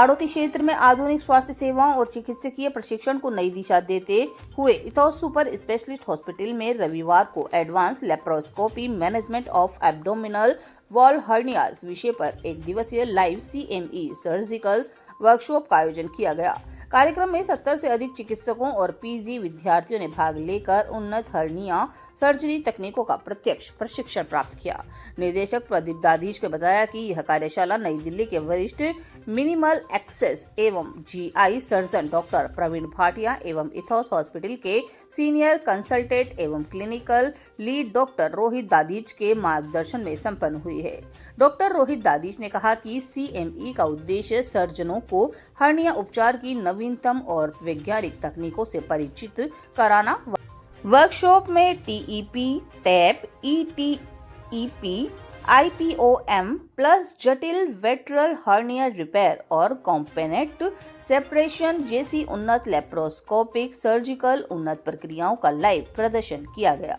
हाड़ौती क्षेत्र में आधुनिक स्वास्थ्य सेवाओं और चिकित्सकीय प्रशिक्षण को नई दिशा देते हुए इथोस सुपर स्पेशलिस्ट हॉस्पिटल में रविवार को advance laparoscopy management of abdominal wall hernias विषय पर एक दिवसीय लाइव CME सर्जिकल वर्कशॉप का आयोजन किया गया। कार्यक्रम में 70 से अधिक चिकित्सकों और PG विद्यार्थियों ने भाग लेकर उन्नत हर्निया सर्जरी तकनीकों का प्रत्यक्ष प्रशिक्षण प्राप्त किया। निदेशक प्रदीप दाधीच ने बताया कि यह कार्यशाला नई दिल्ली के वरिष्ठ मिनिमल एक्सेस एवं GI surgeon doctor Praveen Bhatia एवं इथोस हॉस्पिटल के सीनियर कंसल्टेंट एवं clinical lead doctor Rohit Dadhich के मार्गदर्शन में संपन्न हुई है। डॉक्टर रोहित दाधीच ने कहा कि CME का उद्देश्य सर्जनों को हर्निया उपचार की नवीनतम और वैज्ञानिक तकनीकों से परिचित कराना। वर्कशॉप में TEP, TAP, ETEP, IPOM plus जटिल वेट्रल हर्निया रिपेयर और कॉम्पोनेंट सेपरेशन जैसी उन्नत लेप्रोस्कोपिक सर्जिकल उन्नत प्रक्रियाओं का लाइव प्रदर्शन किया गया।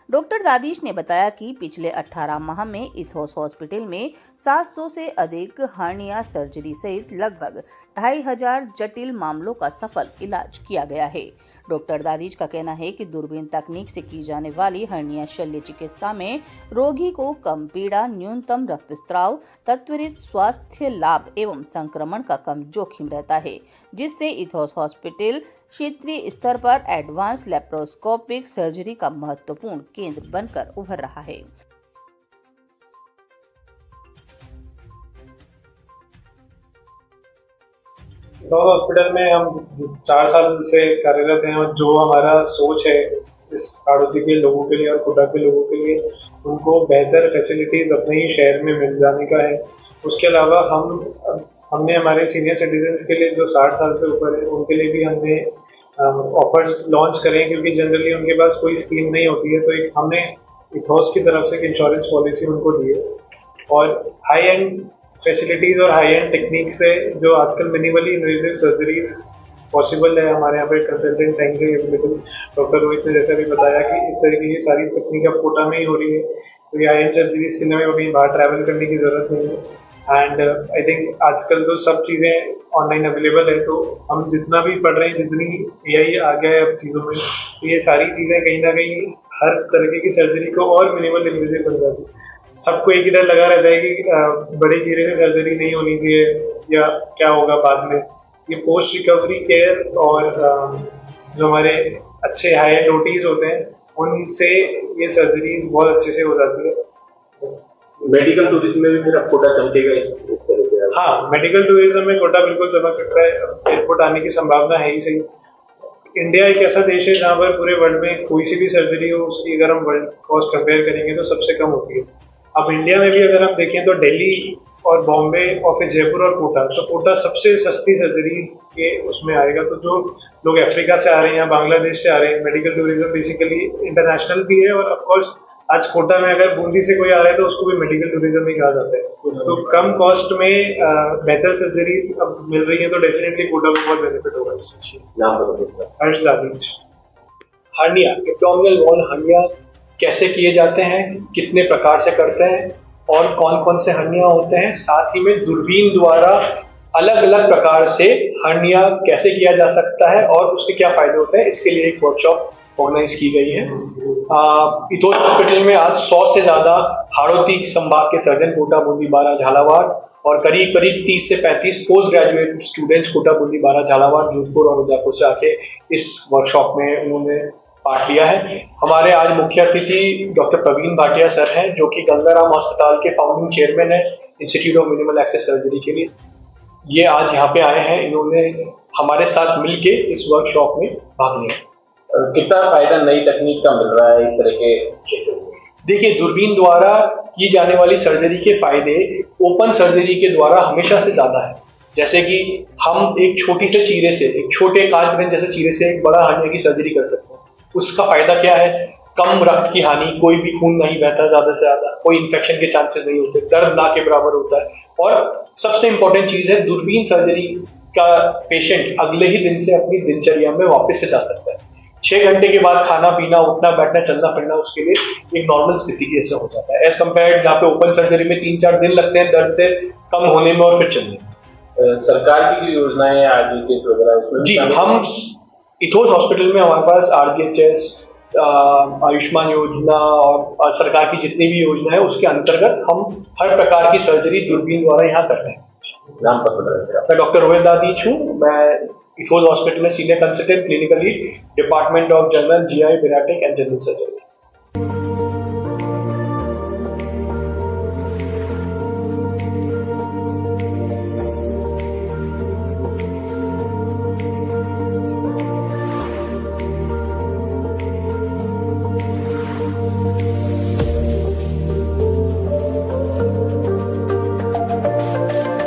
डॉक्टर दाधीच ने बताया कि पिछले 18 माह में इथोस हॉस्पिटल में 700 से अधिक हर्निया सर्जरी सहित लगभग 2500 जटिल मामलों का सफल इलाज किया गया है। डॉक्टर दाधीच का कहना है कि दूरबीन तकनीक से की जाने वाली हर्निया शल्य चिकित्सा में रोगी को कम पीड़ा, न्यूनतम रक्तस्राव, त्वरित स्वास्थ्य लाभ एवं संक्रमण का कम जोखिम रहता है, जिससे इथोस हॉस्पिटल क्षेत्रीय स्तर पर एडवांस लेप्रोस्कोपिक सर्जरी का महत्वपूर्ण केंद्र बनकर उभर रहा है। इथोस हॉस्पिटल में हम 4 साल से कार्यरत हैं और जो हमारा सोच है इस हाड़ौती के लोगों के लिए और कोटा के लोगों के लिए, उनको बेहतर फैसिलिटीज अपने ही शहर में मिल जाने का है। उसके अलावा हमने हमारे सीनियर सिटीजन्स के लिए जो 60 साल से ऊपर है उनके लिए भी हमने ऑफर्स लॉन्च करें, क्योंकि जनरली उनके पास कोई स्कीम नहीं होती है। तो एक हमने इथोस की तरफ से एक इंश्योरेंस पॉलिसी उनको दी है और हाई एंड फैसिलिटीज़ और हाई एंड टेक्निक से जो आजकल मिनिमली इन्वेजिव सर्जरीज पॉसिबल है हमारे यहाँ पे कंसल्टेंट साइंस से अवेलेबल। डॉक्टर रोहित ने जैसा भी बताया कि इस तरीके की सारी तकनीक अब कोटा में ही हो रही है, तो ये हाई एंड सर्जरीज के लिए हमें कहीं बाहर ट्रैवल करने की ज़रूरत नहीं है। एंड आई थिंक आजकल तो सब चीज़ें ऑनलाइन अवेलेबल है, तो हम जितना भी पढ़ रहे हैं, जितनी AI आ गया है अब चीज़ों में, तो ये सारी चीज़ें कहीं ना कहीं हर तरीके की सर्जरी को और मिनिमल इन्वेजिव बन जाती है। सबको एक ही डर लगा रहता है कि बड़े चीरे से सर्जरी नहीं होनी चाहिए या क्या होगा बाद में। ये पोस्ट रिकवरी केयर और जो हमारे अच्छे हाई एंड OTs होते हैं उनसे ये सर्जरीज बहुत अच्छे से हो जाती है। मेडिकल टूरिज्म में भी फिर अब कोटा चमकेगा इस तरह से? हाँ, मेडिकल टूरिज्म में कोटा बिल्कुल चमक सकता है। एयरपोर्ट आने की संभावना है ही सही। इंडिया एक ऐसा देश है जहाँ पर पूरे वर्ल्ड में कोई सी भी सर्जरी हो उसकी अगर हम वर्ल्ड कॉस्ट कंपेयर करेंगे तो सबसे कम होती है। अब इंडिया में भी अगर हम देखें तो दिल्ली और बॉम्बे और फिर जयपुर और कोटा, तो कोटा सबसे सस्ती सर्जरीज के उसमें आएगा। तो जो लोग अफ्रीका से आ रहे हैं या बांग्लादेश से आ रहे हैं, मेडिकल टूरिज्म बेसिकली इंटरनेशनल भी है और ऑफकोर्स आज कोटा में अगर बूंदी से कोई आ रहा है तो उसको भी मेडिकल टूरिज्म ही कहा जाता है। तो कम कॉस्ट में बेहतर सर्जरीज अब मिल रही है, तो डेफिनेटली कोटा को बहुत बेनिफिट होगा। Harsh Dadhich. Hernia, abdominal wall hernia कैसे किए जाते हैं, कितने प्रकार से करते हैं और कौन कौन से हर्निया होते हैं, साथ ही में दूरबीन द्वारा अलग अलग प्रकार से हर्निया कैसे किया जा सकता है और उसके क्या फायदे होते हैं, इसके लिए एक वर्कशॉप ऑर्गेनाइज की गई है। इथोस हॉस्पिटल में आज 100 से ज़्यादा हाड़ौती संभाग के सर्जन कोटा, बूंदी, बारा, झालावाड़ और करीब 30 से 35 post graduate students Kota, Bundi, Bara, Jhalawar, Jodhpur और उदयपुर से आके इस वर्कशॉप में उन्होंने पार्ट लिया है। हमारे आज मुख्य अतिथि डॉक्टर प्रवीण भाटिया सर हैं, जो कि गंगाराम अस्पताल के फाउंडिंग चेयरमैन है institute of minimal access surgery के लिए। ये आज यहाँ पे आए हैं, इन्होंने हमारे साथ मिलके इस वर्कशॉप में भाग लिया। कितना फायदा नई तकनीक का मिल रहा है इस तरह के केसेस में? देखिए, दूरबीन द्वारा की जाने वाली सर्जरी के फायदे ओपन सर्जरी के द्वारा हमेशा से ज्यादा है। जैसे कि हम एक छोटी से चीरे से, एक छोटे कांच जैसे चीरे से एक बड़ा हर्निया की सर्जरी कर सकते हैं। उसका फायदा क्या है? कम रक्त की हानि, कोई भी खून नहीं बहता ज्यादा से ज्यादा, कोई इन्फेक्शन के चांसेस नहीं होते, दर्द ना के बराबर होता है और सबसे इंपॉर्टेंट चीज है, दूरबीन सर्जरी का पेशेंट अगले ही दिन से अपनी दिनचर्या में वापस से जा सकता है। 6 घंटे के बाद खाना पीना, उठना बैठना, चलना फिरना उसके लिए एक नॉर्मल स्थिति के जैसे हो जाता है, एज कम्पेयर जहाँ पे ओपन सर्जरी में 3-4 दिन लगते हैं दर्द से कम होने में और फिर चलने में। सरकार की जो योजनाएं हैं आरजीएचएस वगैरह उसमें जी, शामिल हम हैं? इथोस हॉस्पिटल में हमारे पास आरजीएचएस, आयुष्मान योजना और सरकार की जितनी भी योजना है उसके अंतर्गत हम हर प्रकार की सर्जरी दूरबीन द्वारा यहाँ करते हैं। नाम पर बता दीजिए आप। मैं डॉक्टर रोहित दादीच हूँ। मैं इथोस हॉस्पिटल में senior consultant clinical lead department of general GI bariatric and general surgery.